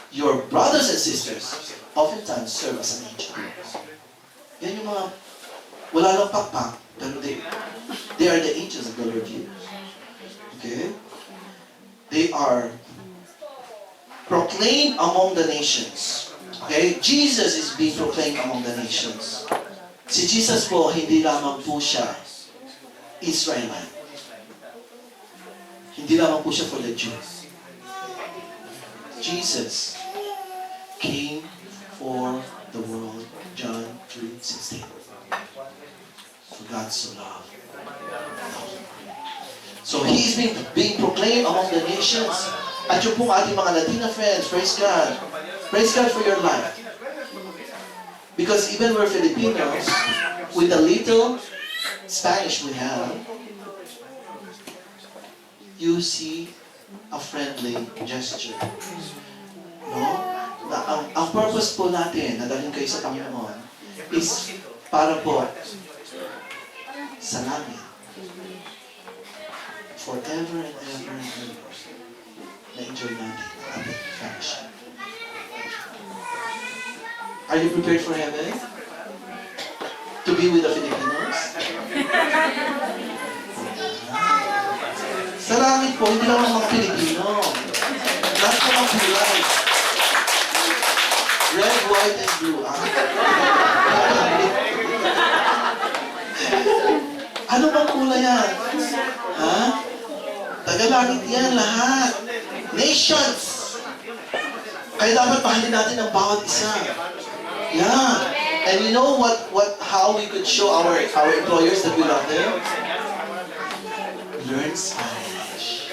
Your brothers and sisters oftentimes serve as an angel. Yan yung mga wala lang pakpak, pero they are the angels of the Lord Jesus. Okay? They are proclaimed among the nations. Okay? Jesus is being proclaimed among the nations. Si Jesus po, hindi lamang po siya Israelite. Hindi lamang po siya for the Jews. Jesus came for the world. John 3:16. For God so loved. So He is being proclaimed among the nations. At yung pong ating mga Latina friends, praise God. Praise God for your life. Because even we're Filipinos, with the little Spanish we have, you see a friendly gesture. No? Na ang purpose po natin, na dalhin kayo sa Panginoon, is para po sa langit. Forever and ever and ever. Na-enjoy natin ang ating fellowship. Are you prepared for heaven? To be with the Filipinos? Sa langit po, hindi lang mga Pilipino. Lahat po ang kulay. Red, white, and blue. Ano bang kulay yan? Ha? Tagalangit yan lahat. Nations! Kaya dapat mahalin natin ang bawat isa. Yeah. And you know how we could show our employers that we love them? Learn Spanish.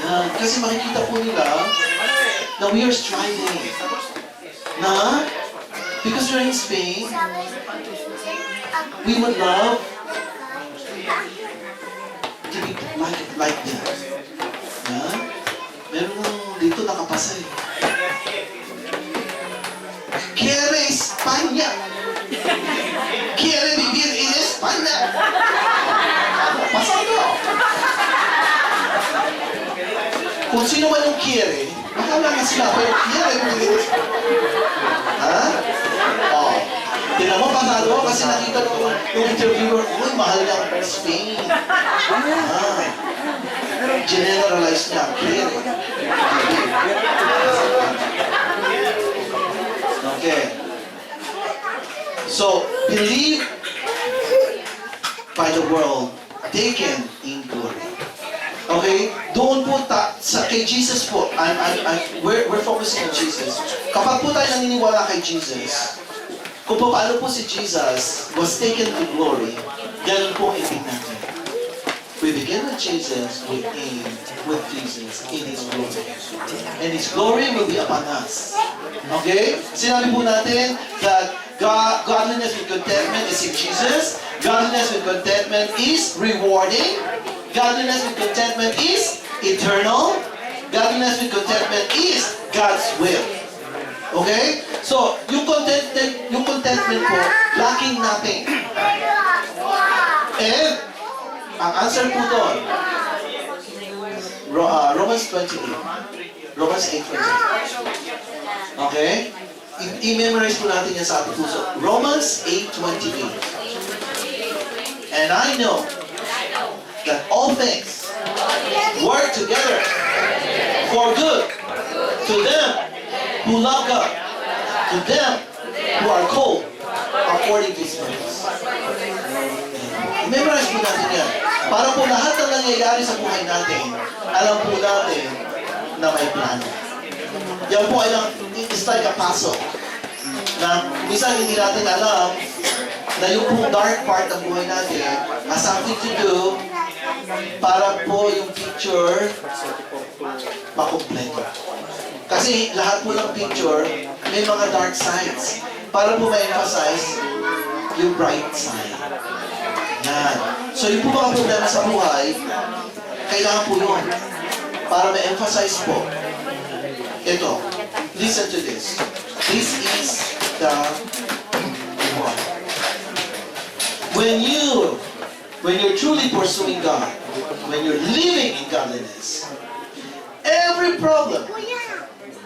Yeah. Kasi makikita po nila na we are striving. Na? Because we're in Spain, we would love to be like them. Yeah? Meron nang dito nakapasa eh. Quiere España. Quiere vivir en España. Pasado. Kung sino man yung quiere, makala nga sila, pero quiere vivir en España. Ha? Oh. Tingnan mo, pasado kasi nakita nung interviewer, uy, mahal niya Spain. Ah. Generalize niya, quiere. Okay. So, believe by the world, taken in glory. Okay? Doon po kay Jesus po, we're focusing on Jesus. Kapag po tayo naniniwala kay Jesus, kung paano po si Jesus was taken to glory, ganun po ang ibig natin. We begin with Jesus, we end with Jesus in His glory. And His glory will be upon us. Okay? Sinabi po natin that godliness with contentment is in Jesus. Godliness with contentment is rewarding. Godliness with contentment is eternal. Godliness with contentment is God's will. Okay? So, yung contentment po, lacking nothing. And, ang answer po doon, Romans 28. Romans 8:28. Okay? I-memorize po natin yan sa ating puso. Romans 8:28. And I know that all things work together for good to them who love God, to them who are called according to His purpose. I-memorize po natin yan. Para po lahat ng nangyayari sa buhay natin, alam po natin na may plano. Yan po ay it's like a puzzle. Na minsan hindi natin alam na yung pong dark part ng buhay natin has something to do para po yung picture makumpleto. Kasi lahat po ng picture may mga dark sides para po ma-emphasize yung bright side. Yan. So yung po mga problema sa buhay, kailangan po yun para ma-emphasize po. Ito, listen to this. This is the one. When you're truly pursuing God, when you're living in godliness, every problem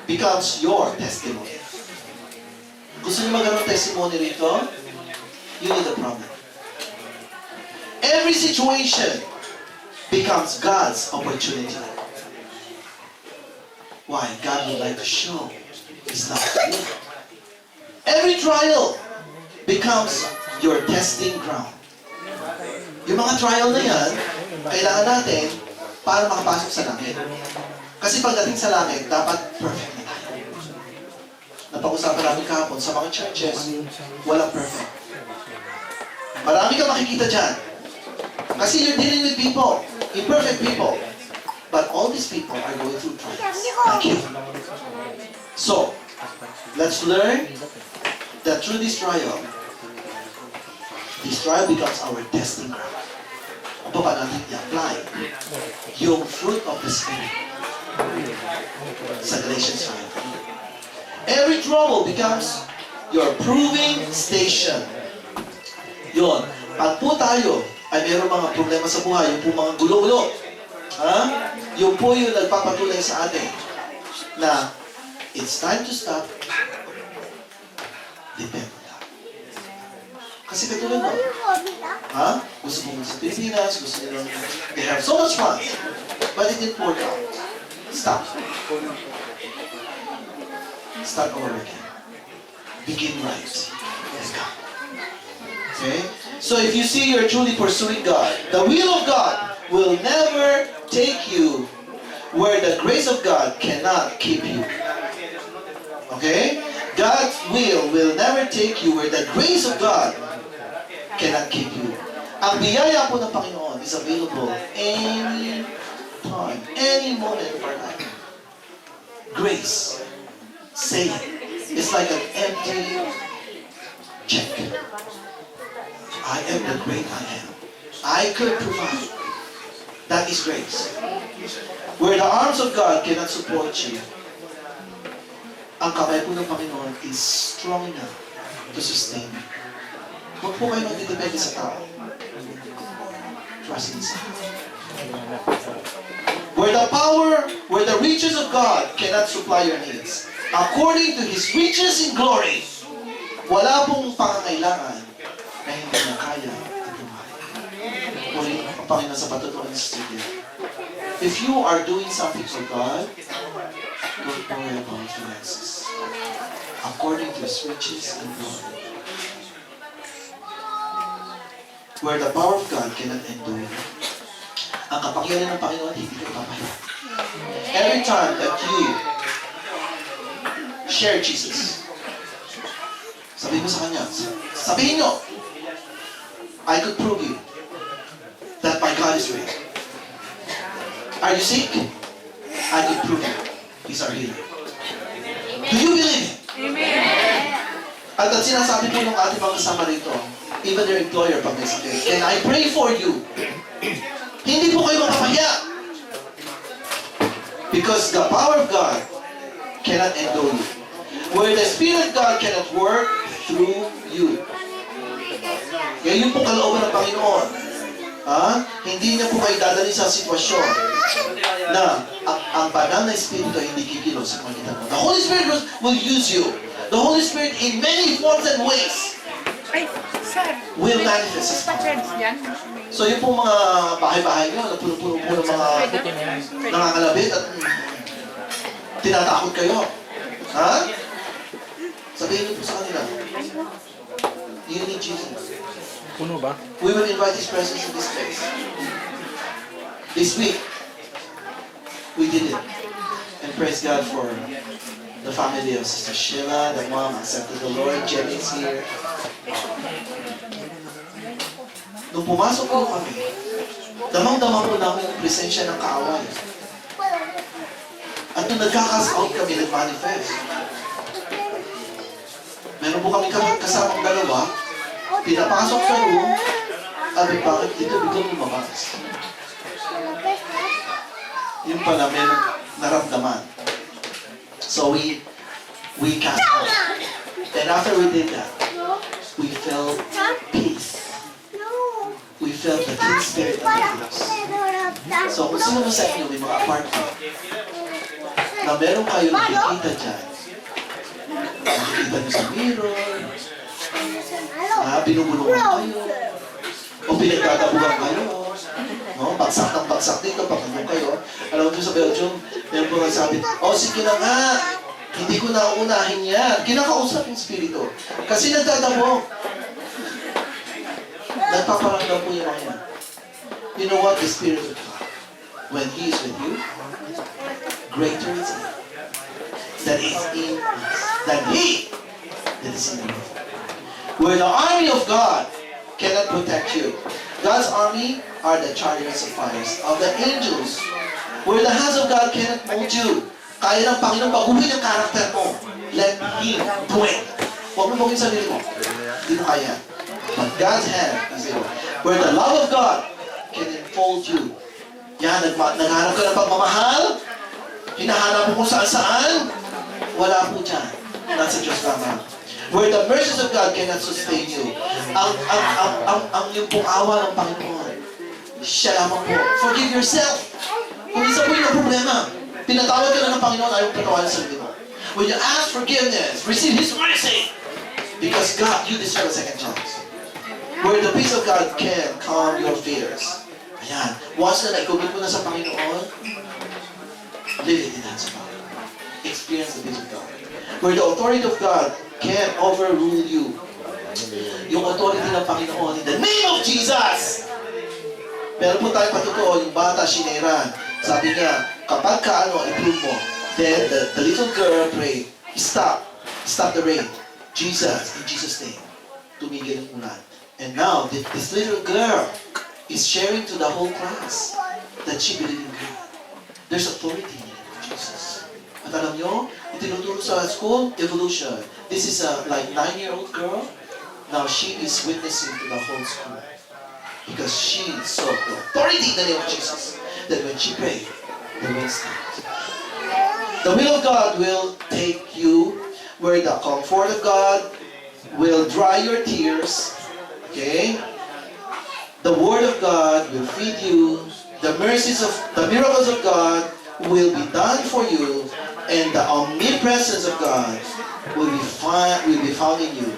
becomes your testimony. Gusto niyo magkaroon ng testimony rito? You need a problem. Every situation becomes God's opportunity. Why? God would like to show His love to you. Every trial becomes your testing ground. Yung mga trial na yan, kailangan natin para makapasok sa langit. Kasi pagdating sa langit, dapat perfect na tayo. Napag-usapan namin kahapon sa mga churches, walang perfect. Marami ka makikita dyan. Kasi you're dealing with people, imperfect people. But all these people are going through trials. Like you. So, let's learn that through this trial becomes our testing ground. Ano pa natin i-apply? Yung fruit of the Spirit. Sa Galatians 5. Every trouble becomes your proving station. Yun. Pag po tayo ay mayroong mga problema sa buhay, yung po mga gulo-gulo, yung po yung nagpapatuloy sa atin na it's time to stop. Depend on God. Kasi katulad mo, gusto mo sa Pilipinas, gusto nila, they have so much fun, but it didn't work out. Stop. Start over again. Begin right. Let's go. Okay? So if you see you're truly pursuing God, the will of God will never take you where the grace of God cannot keep you. Okay? God's will never take you where the grace of God cannot keep you. Ang biyaya po ng Panginoon is available any time, any moment of our life. Grace, say it. It's like an empty check. I am the great I am. I could provide. That is grace. Where the arms of God cannot support you, ang kamay po ng Panginoon is strong enough to sustain you. Huwag po kayo magdidepende sa tao. Trust in God. Where the riches of God cannot supply your needs, according to His riches in glory, wala pong pangangailangan na hindi na kaya i-provide. Ulit ang Panginoon sa patutunan sa studio. If you are doing something for God, don't worry about finances. According to His riches and glory. Where the power of God cannot endure, ang kapangyarihan ng Panginoon hindi ka papahiya. Every time that you share Jesus, sabihin mo sa Kanya, sabihin nyo, I could prove you that my God is real. Are you sick? I could prove you. He's our healer. Do you believe it? Amen. At ang sinasabi po ng ating mga kasama rito, even their employer pag may sakit, can I pray for you? Hindi po kayo makapahiya. Because the power of God cannot endure you. Where the Spirit of God cannot work through you. Kaya yun po kalooban ng Panginoon. Hindi niya po kayo dadali sa sitwasyon na ang banal na Espiritu ay hindi kikilos sa pagitan mo. The Holy Spirit will use you. The Holy Spirit in many forms and ways Ay, sir. will manifest His power. Pa-charge yan. So yung pong mga bahay-bahay nyo, na puno-puno po ng mga nangangalabit at tinatakot kayo. Sabihin niyo po sa kanila, you need Jesus. Puno ba? We will invite His presence in this place. This week, we did it. And praise God for the family of Sister Sheila, the mom accepted the Lord, Jenny is here. Nung pumasok po kami, damang-dama po namin yung presensya ng kaaway. At nung nagkakas out kami, nag-manifest. Meron po kami kasamang dalawa, pinapasok sa room, sabi, bakit dito biglang lumabas? Yung pala, may naramdaman. So we cast out. And after we did that, we felt peace. We felt the clean spirit of the Diyos. So kung sino sa inyo may mga apartment na meron kayo nakikita dyan, nakikita nyo sa mirror, binubulungan kayo, o pinagtatabugan kayo, no? Bagsak ng bagsak dito, pag nandun kayo. Alam mo sa Belgium, meron po nagsabi, sige na nga, hindi ko na uunahin yan. Kinakausap yung spirito. Kasi nagtatabog. Nagpaparamdam po yung mga yan. You know what? The Spirit of God, when He is with you, greater is He that is in us, than He that is in the world. Where the army of God cannot protect you. God's army are the chariots of fires of the angels. Where the hands of God cannot mold you. Kaya ng Panginoon baguhin ang karakter mo. Let Him do it. Huwag mo bagin sarili mo. Hindi mo kaya. But God's hand is able. Where the love of God can enfold you. Yan, naghanap ka ng pagmamahal. Hinahanap mo kung saan-saan. Wala po dyan. Nasa Diyos lamang. Where the mercies of God cannot sustain you. Ang yung pong awa ng Panginoon. Siya lamang po. Forgive yourself. Kung isa po yung problema, pinatawag ka na ng Panginoon, ayaw patawarin sa sarili mo. When you ask forgiveness, receive His mercy. Because God, you deserve a second chance. Where the peace of God can calm your fears. Ayan. Once na naikubit mo na sa Panginoon, live it in hands of God. Experience the peace of God. Where the authority of God can overrule you. Yung authority ng Panginoon in the name of Jesus. Pero po tayo patotoo, yung bata, sineran. Sabi niya, kapag i-prove mo, then the little girl prayed, stop the rain. Jesus, in Jesus' name, tumigil ang ulan. And now, this little girl is sharing to the whole class that she believed in God. There's authority in the name of Jesus. At alam nyo, itinuturo sa school, evolution. This is a 9-year-old girl. Now she is witnessing to the whole school. Because she saw the authority in the name of Jesus. That when she prayed, the wind stopped. The will of God will take you where the comfort of God will dry your tears. Okay? The Word of God will feed you. The miracles of God will be done for you. And the omnipresence of God will be found in you.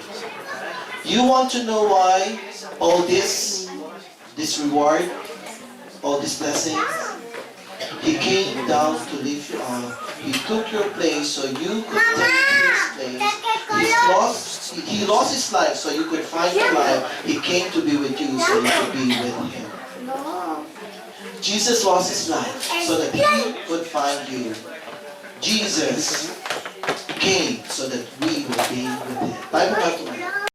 You want to know why all this reward, all these blessings? He came down to lift you up. He took your place so you could take his place. He lost his life so you could find your life. He came to be with you so you could be with him. Jesus lost his life so that he could find you. Jesus came so that we would be with him. Tayo po nga